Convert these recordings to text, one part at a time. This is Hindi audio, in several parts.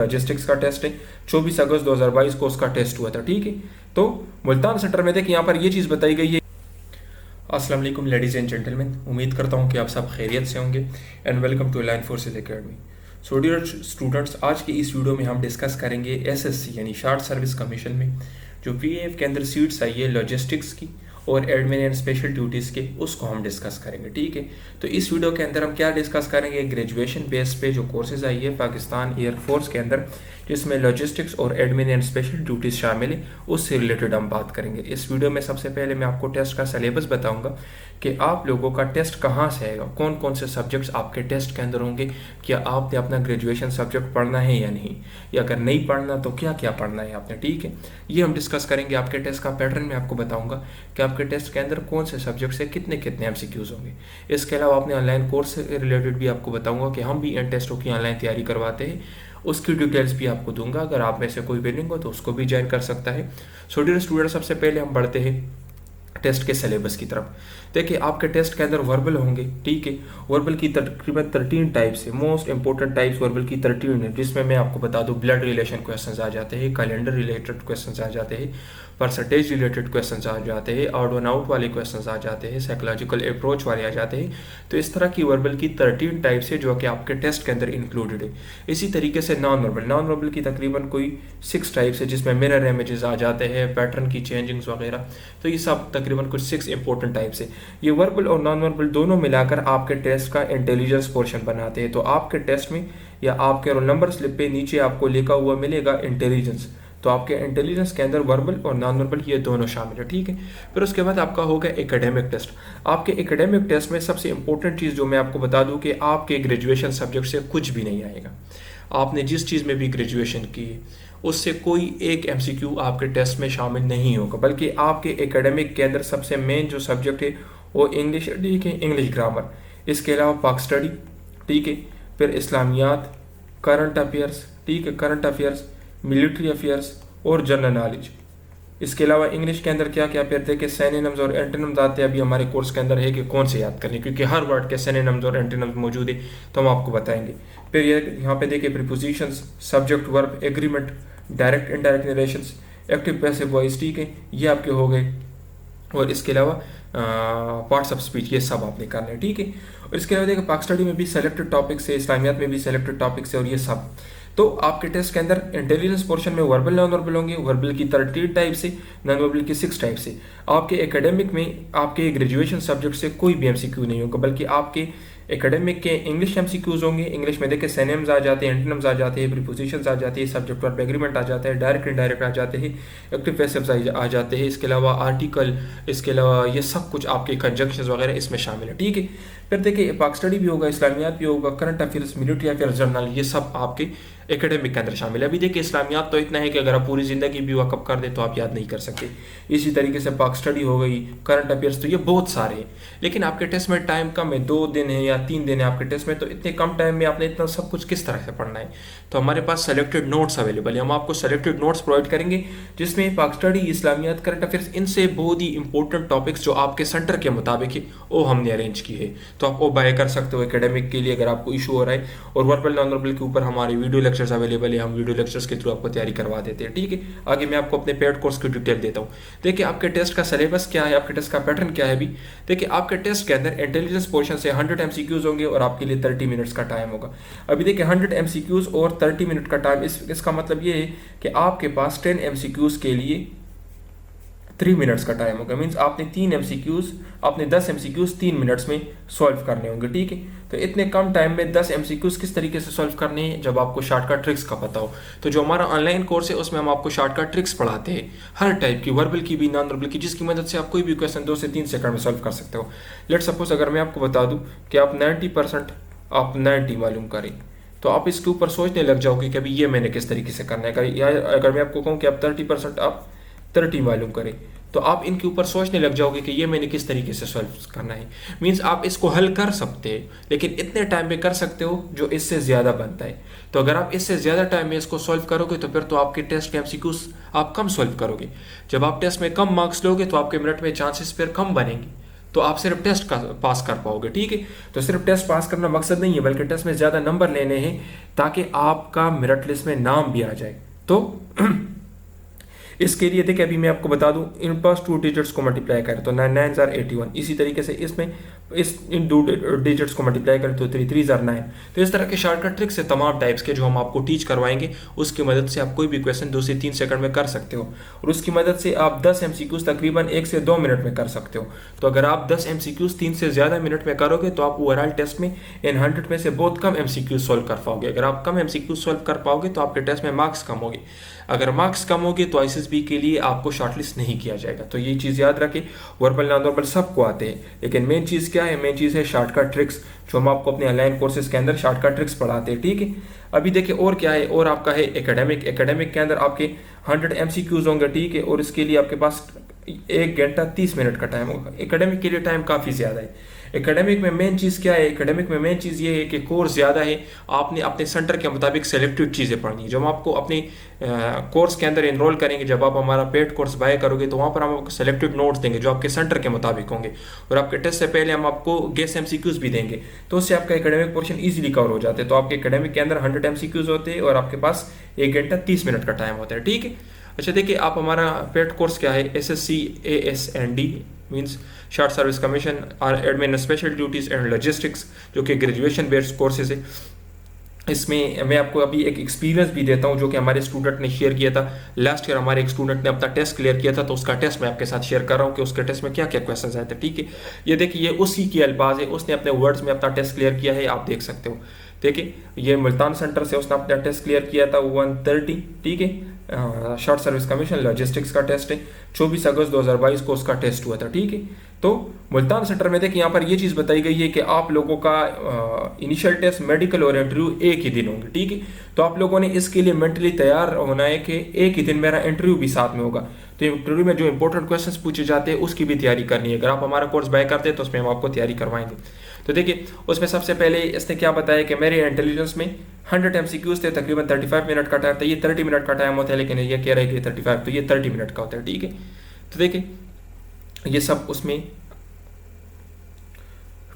लॉजिस्टिक्स का टेस्ट है, 24 अगस्त 2022 को उसका टेस्ट हुआ था। ठीक है, तो मुल्तान सेंटर में देखिए यहाँ पर ये चीज़ बताई गई है। अस्सलाम वालेकुम लेडीज़ एंड जेंटलमैन, उम्मीद करता हूँ कि आप सब खैरियत से होंगे and welcome to Align Forces Academy. So dear students, आज की इस वीडियो में हम डिस्कस करेंगे एसएससी यानी शॉर्ट सर्विस कमीशन में जो पीएएफ के अंदर सीट्स आई है लॉजिस्टिक्स की और एडमिन एंड स्पेशल ड्यूटीज़ के, उसको हम डिस्कस करेंगे। ठीक है, तो इस वीडियो के अंदर हम क्या डिस्कस करेंगे, ग्रेजुएशन बेस पे जो कोर्सेज आई है पाकिस्तान एयरफोर्स के अंदर जिसमें लॉजिस्टिक्स और एडमिन एंड स्पेशल ड्यूटीज़ शामिल है, उससे रिलेटेड हम बात करेंगे। इस वीडियो में सबसे पहले मैं आपको टेस्ट का सिलेबस बताऊंगा कि आप लोगों का टेस्ट कहाँ से आएगा, कौन कौन से सब्जेक्ट्स आपके टेस्ट के अंदर होंगे, क्या आपने अपना ग्रेजुएशन सब्जेक्ट पढ़ना है या नहीं, या अगर नहीं पढ़ना तो क्या क्या पढ़ना है आपने। ठीक है, ये हम डिस्कस करेंगे। आपके टेस्ट का पैटर्न मैं आपको बताऊंगा कि आपके टेस्ट के अंदर कौन से सब्जेक्ट से कितने कितने एमसीक्यूज होंगे। इसके अलावा अपने ऑनलाइन कोर्स से रिलेटेड भी आपको बताऊंगा कि हम भी इन टेस्टों की ऑनलाइन तैयारी करवाते हैं, उसकी डिटेल्स भी आपको दूंगा। अगर आप में से कोई भी नहीं हो तो उसको भी ज्वाइन कर सकता है। सो डियर स्टूडेंट, सबसे पहले हम बढ़ते हैं टेस्ट के सिलेबस की तरफ। देखिए आपके टेस्ट के अंदर वर्बल होंगे। ठीक है, वर्बल की तकरीबन 13 टाइप्स है, मोस्ट इंपॉर्टेंट टाइप्स वर्बल की 13 है, जिसमें मैं आपको बता दूं ब्लड रिलेशन क्वेश्चंस आ जाते हैं, कैलेंडर रिलेटेड क्वेश्चंस आ जाते हैं, परसेंटेज रिलेटेड क्वेश्चंस आ जाते हैं, आउट वन आउट वाले क्वेश्चंस आ जाते हैं, साइकोलॉजिकल अप्रोच वाले आ जाते हैं। तो इस तरह की वर्बल की 13 टाइप्स है जो कि आपके टेस्ट के अंदर इंक्लूडेड है। इसी तरीके से नॉन वर्बल की तकरीबन कोई 6 टाइप्स है, जिसमें मिरर इमेजेस आ जाते हैं, पैटर्न की चेंजिंग्स वगैरह। तो ये सब तकरीबन कुछ 6 इंपॉर्टेंट टाइप्स है। ये वर्बल और नॉन वर्बल दोनों मिलाकर आपके टेस्ट का इंटेलिजेंस पोर्शन बनाते हैं। तो आपके टेस्ट में या आपके रोल नंबर स्लिप पे नीचे आपको लिखा हुआ मिलेगा इंटेलिजेंस, तो आपके इंटेलिजेंस के अंदर वर्बल और नॉन वर्बल ये दोनों शामिल है। ठीक है, फिर उसके बाद आपका होगा एकेडमिक टेस्ट। आपके एकेडमिक टेस्ट में सबसे इंपॉर्टेंट चीज़ जो मैं आपको बता दूं कि आपके ग्रेजुएशन सब्जेक्ट से कुछ भी नहीं आएगा। आपने जिस चीज़ में भी ग्रेजुएशन की उससे कोई एक एमसीक्यू आपके टेस्ट में शामिल नहीं होगा, बल्कि आपके एकेडमिक के अंदर सबसे मेन जो सब्जेक्ट है वो इंग्लिश। ठीक है, इंग्लिश ग्रामर, इसके अलावा पाक स्टडी, ठीक है, फिर इस्लामियात, करंट अफेयर्स, ठीक है, करंट अफेयर्स, मिलिट्री अफेयर्स और जनरल नॉलेज। इसके अलावा इंग्लिश के अंदर क्या क्या फिर देखिए सिनोनिम्स और एंटोनिम्स आते हैं। अभी हमारे कोर्स के अंदर है कि कौन से याद करने, क्योंकि हर वर्ड के सिनोनिम्स और एंटोनिम्स मौजूद है, तो हम आपको बताएंगे। फिर ये यहाँ पे देखिए prepositions, subject, verb, agreement, direct indirect narrations, active passive voice, ठीक है, ये आपके हो गए। और इसके अलावा पार्ट्स ऑफ स्पीच, ये सब आपने करना है। ठीक है, और इसके अलावा देखिए पाक स्टडी में भी सेलेक्टेड टॉपिक्स है, इस्लामियात में भी सेलेक्टेड टॉपिक्स है, और ये सब। तो आपके टेस्ट के अंदर इंटेलिजेंस पोर्शन में वर्बल नॉन वर्बल होंगे। वर्बल की 13 टाइप से, नॉन वर्बल की 6 टाइप से। आपके एकेडमिक में आपके ग्रेजुएशन सब्जेक्ट से कोई भी एमसीक्यू नहीं होगा, बल्कि आपके एकेडमिक के इंग्लिश एमसीक्यूज होंगे। इंग्लिश में देखिए सिनोनिम्स आ जाते हैं, एंटोनिम्स आ जाते हैं, प्रीपोजिशंस आ जाती है, सब्जेक्ट वर्ब एग्रीमेंट आ जाता है, डायरेक्ट इनडायरेक्ट आ जाते हैं, एक्टिव पैसिव्स आ जाते हैं, इसके अलावा आर्टिकल, इसके अलावा ये सब कुछ आपके कंजंक्शंस वगैरह इसमें शामिल है। ठीक है, फिर देखिए पाक स्टडी भी होगा, इस्लामियात भी होगा, current affairs, military affairs, journal, ये सब आपके एकेडमिक के अंदर शामिल है। अभी देखिए इस्लामियात तो इतना है कि अगर आप पूरी ज़िंदगी भी वाकअप कर दे तो आप याद नहीं कर सकते। इसी तरीके से पाक स्टडी हो गई, करंट अफेयर्स, तो ये बहुत सारे हैं। लेकिन आपके टेस्ट में टाइम कम है, 2 दिन है या 3 दिन है आपके टेस्ट में, तो इतने कम टाइम में आपने इतना सब कुछ किस तरह से पढ़ना है। तो हमारे पास सेलेक्टेड नोट्स अवेलेबल है, हम आपको सेलेक्टेड नोट्स प्रोवाइड करेंगे, जिसमें पाक स्टडी, इस्लामियात, करंट अफेयर्स, इनसे बहुत ही इंपॉर्टेंट टॉपिक्स जो आपके सेंटर के मुताबिक है वो हमने अरेंज की है। तो आप वो बाय कर सकते हो एकेडमिक के लिए अगर आपको इशू हो रहा है। और वर्बल नॉन वर्बल के ऊपर हमारे वीडियो लेक्चर्स अवेलेबल है, हम वीडियो लेक्चर्स के थ्रू आपको तैयारी करवा देते हैं। ठीक है, आगे मैं आपको अपने पेड कोर्स की डिटेल देता हूँ। देखिए आपके टेस्ट का सिलेबस क्या है, आपके टेस्ट का पैटर्न क्या है। अभी देखिए आपके टेस्ट के अंदर इंटेलिजेंस पोर्शन से 100 एमसीक्यूज होंगे और आपके लिए 30 मिनट्स का टाइम होगा। अभी देखिए 100 एमसीक्यूज और 30 मिनट का टाइम, इसका मतलब ये है कि आपके पास 10 एमसीक्यूज के लिए 3 मिनट्स का टाइम होगा। मीन्स आपने 10 एमसीक्यूज 3 मिनट्स में सॉल्व करने होंगे। ठीक है, तो इतने कम टाइम में 10 एमसीक्यूज किस तरीके से सॉल्व करने हैं, जब आपको शॉर्टकट ट्रिक्स का पता हो। तो जो हमारा ऑनलाइन कोर्स है उसमें हम आपको शॉर्टकट ट्रिक्स पढ़ाते हैं, हर टाइप की, वर्बल की भी, नॉन वर्बल की, जिसकी मदद से आप कोई भी क्वेश्चन 2 से 3 सेकंड में सॉल्व कर सकते हो। लेट सपोज अगर मैं आपको बता दूं कि आप 90% आप 90 मालूम करें, तो आप इसके ऊपर सोचने लग जाओगे कि अभी ये मैंने किस तरीके से करना है। या अगर मैं आपको कहूँ कि आप 30% आप 30 मालूम करें, तो आप इनके ऊपर सोचने लग जाओगे कि ये मैंने किस तरीके से सॉल्व करना है। मीन्स आप इसको हल कर सकते हैं, लेकिन इतने टाइम में कर सकते हो जो इससे ज़्यादा बनता है। तो अगर आप इससे ज़्यादा टाइम में इसको सॉल्व करोगे तो फिर तो आपके टेस्ट के एमसीक्यूज आप कम सॉल्व करोगे। जब आप टेस्ट में कम मार्क्स लोगे तो आपके मिनट में चांसेस फिर कम बनेंगे। तो आप सिर्फ टेस्ट का पास कर पाओगे, ठीक है। तो सिर्फ टेस्ट पास करना मकसद नहीं है, बल्कि टेस्ट में ज़्यादा नंबर लेने हैं ताकि आपका मेरिट लिस्ट में नाम भी आ जाए। तो इसके लिए देखिए अभी मैं आपको बता दूं, इन फर्स्ट 2 डिजिट्स को मल्टीप्लाई करें तो 9 9 जार 81, इसी तरीके से इसमें इन 2 डिजिट्स को मल्टीप्लाई करें तो 3 3 जार 9। तो इस तरह के शॉर्टकट ट्रिक्स से तमाम टाइप्स के जो हम आपको टीच करवाएंगे उसकी मदद से आप कोई भी क्वेश्चन 2 से 3 सेकंड में कर सकते हो, और उसकी मदद से आप 10 MCQs तकरीबन 1 से 2 मिनट में कर सकते हो। तो अगर आप 10 MCQs 3 से ज़्यादा मिनट में करोगे तो आप ओवरऑल टेस्ट में इन 100 में से बहुत कम MCQs सोल्व कर पाओगे। अगर आप कम MCQs सोल्व कर पाओगे तो आपके टेस्ट में मार्क्स कम होंगे। अगर मार्क्स कम होंगे तो ISSB के लिए आपको शॉर्टलिस्ट नहीं किया जाएगा। तो ये चीज़ याद रखें। वर्बल नॉन वर्बल सबको आते हैं, लेकिन मेन चीज़ क्या है? मेन चीज़ है शॉर्टकट ट्रिक्स, जो हम आपको अपने ऑनलाइन कोर्सेज के अंदर शॉर्टकट ट्रिक्स पढ़ाते हैं, ठीक है। अभी देखिए और क्या है, और आपका है एकेडमिक के अंदर आपके 100 MCQs होंगे, ठीक है, और इसके लिए आपके पास 1 घंटा 30 मिनट का टाइम होगा। एकेडमिक के लिए टाइम काफ़ी ज़्यादा है। एकेडमिक में मेन चीज़ क्या है? एकेडमिक में मेन चीज़ ये है कि कोर्स ज़्यादा है, आपने अपने सेंटर के मुताबिक सेलेक्टेड चीज़ें पढ़नी है। जब हम आपको अपने कोर्स के अंदर इनरोल करेंगे, जब आप हमारा पेड कोर्स बाय करोगे तो वहाँ पर हम आपको सेलेक्टेड नोट्स देंगे जो आपके सेंटर के मुताबिक होंगे, और आपके टेस्ट से पहले हम आपको गेस MCQs भी देंगे, तो उससे आपका एकेडमिक पोर्शन ईजिली कवर हो जाता है। तो आपके एकेडमिक के अंदर 100 MCQs होते हैं और आपके पास 1 घंटा 30 मिनट का टाइम होता है, ठीक है। अच्छा देखिए, आप हमारा पेड कोर्स क्या है? SSC ASND means short service commission और admin special duties and logistics, जो कि ग्रेजुएशन बेस्ड कोर्सेज है। इसमें मैं आपको अभी एक एक्सपीरियंस भी देता हूं जो कि हमारे स्टूडेंट ने शेयर किया था। लास्ट ईयर हमारे एक स्टूडेंट ने अपना टेस्ट क्लियर किया था, तो उसका टेस्ट मैं आपके साथ शेयर कर रहा हूं कि उसके टेस्ट में क्या क्या क्वेश्चंस आए थे, ठीक है। ये देखिए, ये उसी की अल्फाज है, उसने अपने वर्ड्स में अपना टेस्ट क्लियर किया है, आप देख सकते हो। देखिए, ये मुल्तान सेंटर से उसने अपना टेस्ट क्लियर किया था 130, ठीक है। शॉर्ट सर्विस कमीशन लॉजिस्टिक्स का टेस्ट है, 24 अगस्त 2022 को उसका टेस्ट हुआ था, ठीक है। तो मुल्तान सेंटर में देखिए यहाँ पर ये चीज़ बताई गई है कि आप लोगों का इनिशियल टेस्ट, मेडिकल और इंटरव्यू एक ही दिन होंगे, ठीक है। तो आप लोगों ने इसके लिए मेंटली तैयार होना है कि एक ही दिन मेरा इंटरव्यू भी साथ में होगा। तो इंटरव्यू में जो इंपॉर्टेंट क्वेश्चंस पूछे जाते हैं उसकी भी तैयारी करनी है। अगर आप हमारा कोर्स बाय करते हैं तो उसमें हम आपको तैयारी करवाएंगे। तो देखिए, उसमें सबसे पहले इसने क्या बताया कि मेरे इंटेलिजेंस में 100 MCQs थे, तकरीबन 35 मिनट का टाइम था। ये 30 मिनट का टाइम होता है, लेकिन ये कह रहे हैं कि 35, तो ये 30 मिनट का होता है, ठीक है। तो देखिए, ये सब उसमें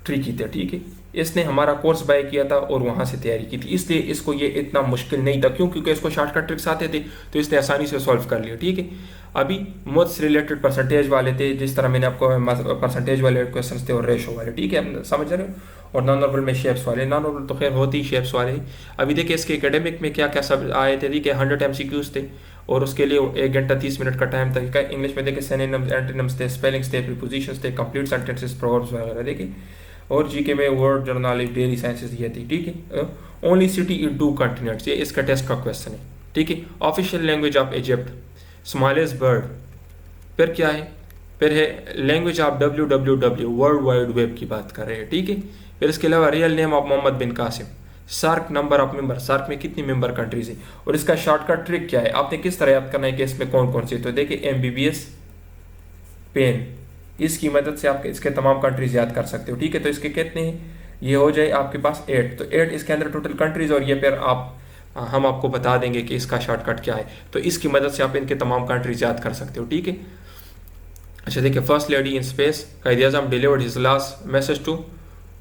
ट्रिकी थे, ठीक है। इसने हमारा कोर्स बाय किया था और वहाँ से तैयारी की थी, इसलिए इसको ये इतना मुश्किल नहीं था। क्यों? क्योंकि इसको शॉर्टकट ट्रिक्स आते थे, तो इसने आसानी से सॉल्व कर लिया, ठीक है। अभी मुझसे रिलेटेड परसेंटेज वाले थे, जिस तरह मैंने आपको परसेंटेज वाले क्वेश्चन थे और रेशो वाले, ठीक है, आप समझ रहे हो। और नॉन नॉर्मल में शेप्स वाले, नॉन नॉर्मल तो खैर होती ही शेप्स वाले ही। अभी देखिए, इसके एकेडमिक में क्या क्या सब आए थे, ठीक है। 100 MCQs थे और उसके लिए 1 घंटा 30 मिनट का टाइम था। इंग्लिश में देखिए सिनोनिम्स, एंटोनिम्स थे, स्पेलिंग्स थे, प्रीपोजिशंस थे, कंप्लीट सेंटेंसेस, प्रोवर्ब्स वगैरह, देखिए। और जीके में वर्ड जर्नलिस्ट, डेली साइंसेस ये थी, ठीक है। ओनली सिटी इन 2 कंटिनेंट्स, ये इसका टेस्ट का क्वेश्चन है, ठीक है। Official language of Egypt, smallest bird. फिर क्या है? फिर है language of WWW, world wide web की बात कर रहे हैं, ठीक है। फिर इसके अलावा real name of Muhammad bin Qasim, SAARC number of member, SAARC में कितनी मेंबर कंट्रीज है, और इसका शॉर्टकट ट्रिक क्या है, आपने किस तरह याद करना है कि इसमें कौन कौन से। तो देखिए, MBBS पेन, इसकी मदद से आप इसके तमाम कंट्रीज याद कर सकते हो, ठीक है। तो इसके कितने हैं? ये हो जाए आपके पास 8, तो 8 इसके अंदर टोटल कंट्रीज, और ये फिर हम आपको बता देंगे कि इसका शॉर्टकट क्या है। तो इसकी मदद से आप इनके तमाम कंट्रीज याद कर सकते हो, ठीक है। अच्छा देखिए, first lady in space, Quaid-e-Azam delivered his last message to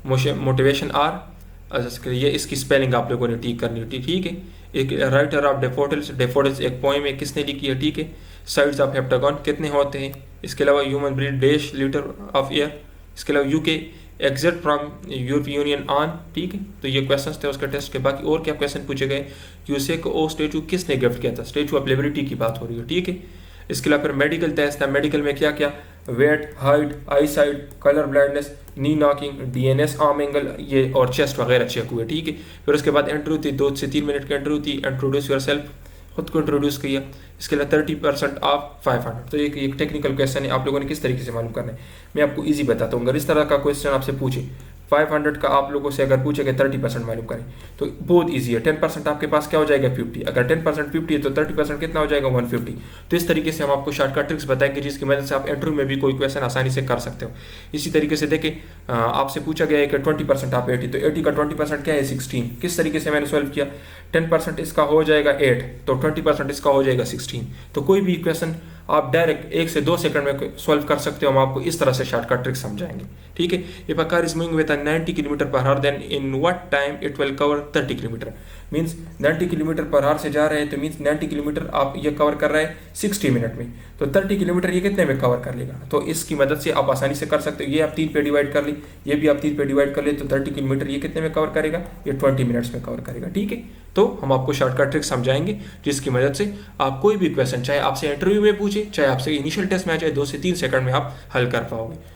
motivation आर। ये इसकी स्पेलिंग आप लोगों ने ठीक करनी होती है, ठीक है। एक राइटर ऑफ डेफोडिल्स, डेफोडिल्स एक पोएम है, किसने लिखी है, ठीक है। साइड्स ऑफ हेप्टागन कितने होते हैं। इसके अलावा human breed dash litre of air. इसके अलावा UK exit from European union on, ठीक है। तो ये क्वेश्चंस थे उसके टेस्ट के। बाकी और क्या क्वेश्चन पूछे गए, यूसेक ओ स्टैचू किसने गिफ्ट किया था, स्टैचू ऑफ लिबर्टी की बात हो रही है, ठीक है। इसके अलावा फिर मेडिकल टेस्ट था, मेडिकल में क्या क्या, वेट, हाइट, आई साइट, कलर ब्लाइंडनेस, नी नॉकिंग, DNS आर्म एंगल, ये और चेस्ट वगैरह चेक हुए, ठीक है। फिर उसके बाद इंटरव्यू थी, 2 से 3 मिनट की इंटरव्यू थी, इंट्रोड्यूस योर सेल्फ, खुद को इंट्रोड्यूस किया। इसके लिए 30% ऑफ 500। तो एक टेक्निकल क्वेश्चन है, आप लोगों ने किस तरीके से मालूम करना है मैं आपको इजी बताता हूँ। अगर इस तरह का क्वेश्चन आपसे पूछे 500 का आप लोगों से अगर पूछे कि 30% मालूम करें, तो बहुत इजी है। 10% आपके पास क्या हो जाएगा 50, अगर 10% 50 है तो 30% कितना हो जाएगा 150। तो इस तरीके से हम आपको शॉर्टकट ट्रिक्स बताएंगे जिसकी मदद से आप इंटरव्यू में भी कोई क्वेश्चन आसानी से कर सकते हो। इसी तरीके से देखिए, आपसे पूछा गया है कि 20% आप 80, तो 80 का 20% क्या है 16। किस तरीके से मैंने सॉल्व किया, 10% इसका हो जाएगा 8, तो 20% इसका हो जाएगा 16। तो कोई भी क्वेश्चन आप डायरेक्ट 1 से 2 सेकंड में सॉल्व कर सकते हो। हम आपको इस तरह से शॉर्टकट ट्रिक समझाएंगे, ठीक है। If a car is moving with 90 kilometre per hour, then in what time it will cover 30 kilometre. Means 90 kilometre per hour से जा रहे हैं तो मीन्स 90 किलोमीटर आप ये कवर कर रहे हैं 60 मिनट में, तो 30 किलोमीटर ये कितने में कवर कर लेगा। तो इसकी मदद से आप आसानी से कर सकते हो। ये आप 3 पे डिवाइड कर ली, ये भी आप 3 पे डिवाइड कर ले, तो 30 किलोमीटर ये कितने में कवर करेगा, ये 20 मिनट्स में कवर करेगा, ठीक है। तो हम आपको शॉर्टकट ट्रिक समझाएंगे जिसकी मदद से आप कोई भी क्वेश्चन, चाहे आपसे इंटरव्यू में पूछे, चाहे आपसे इनिशियल टेस्ट में आ जाए, 2 से 3 सेकंड में आप हल कर पाओगे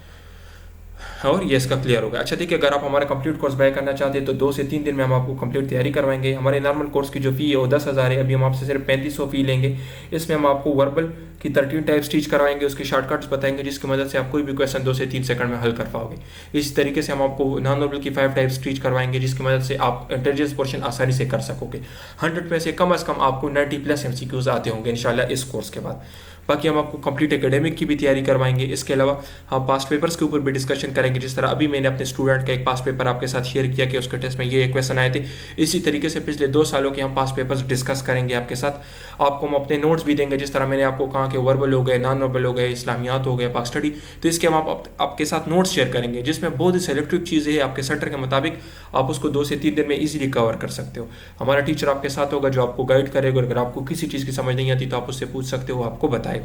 और ये इसका क्लियर होगा। अच्छा देखिए, अगर आप हमारा कंप्लीट कोर्स बाय करना चाहते हैं तो 2 से 3 दिन में हम आपको कंप्लीट तैयारी करवाएंगे। हमारे नॉर्मल कोर्स की जो फी है वो 10,000 है, अभी हम आपसे सिर्फ 3500 फी लेंगे। इसमें हम आपको वर्बल की 13 टाइप्स टीच करवाएंगे, उसके शॉर्टकट्स बताएंगे जिसकी मदद से आप कोई भी क्वेश्चन 2 से 3 सेकंड में हल कर पाओगे। इस तरीके से हम आपको नॉन वर्बल की 5 टाइप्स टीच करवाएंगे जिसकी मदद से आप इंटेलिजेंस पोर्शन आसानी से कर सकोगे। 100 में से कम आपको 90+ MCQs आते होंगे इंशाल्लाह इस कोर्स के बाद। बाकी हम आपको कंप्लीट एकेडमिक की भी तैयारी करवाएंगे। इसके अलावा हम पास्ट पेपर्स के ऊपर भी डिस्कशन करेंगे। जिस तरह अभी मैंने अपने स्टूडेंट का एक पास्ट पेपर आपके साथ शेयर किया कि उसके टेस्ट में ये क्वेश्चन आए थे, इसी तरीके से पिछले 2 सालों के हम पास्ट पेपर्स डिस्कस करेंगे आपके साथ। आपको हम अपने नोट्स भी देंगे, जिस तरह मैंने आपको कहा कि वर्बल हो गए, नॉन वर्बल हो गए, इस्लामियात हो गए, पाक स्टडी, तो इसके हम आपके साथ नोट्स शेयर करेंगे जिसमें बहुत ही सेलेक्टिव चीज़ें हैं आपके सेक्टर के मुताबिक, आप उसको 2 से 3 दिन में ईजिली कवर कर सकते हो। हमारा टीचर आपके साथ होगा जो आपको गाइड करेगा। अगर आपको किसी चीज़ की समझ नहीं आती तो आप उससे पूछ सकते हो, आपको बताएगा।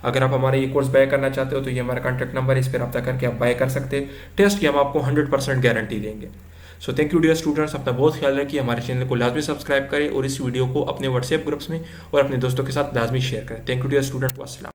अगर आप हमारा ये कोर्स बाय करना चाहते हो तो ये हमारा कॉन्टैक्ट नंबर है, इस पर रब्ता करके आप बाय कर सकते हैं। टेस्ट की हम आपको 100% गारंटी देंगे। So thank you dear students, अपना बहुत ख्याल रखिए। हमारे चैनल को लाजमी सब्सक्राइब करें और इस वीडियो को अपने व्हाट्सएप ग्रुप्स में और अपने दोस्तों के साथ लाजमी शेयर करें। थैंक यू डियर स्टूडेंट, अस्सलाम।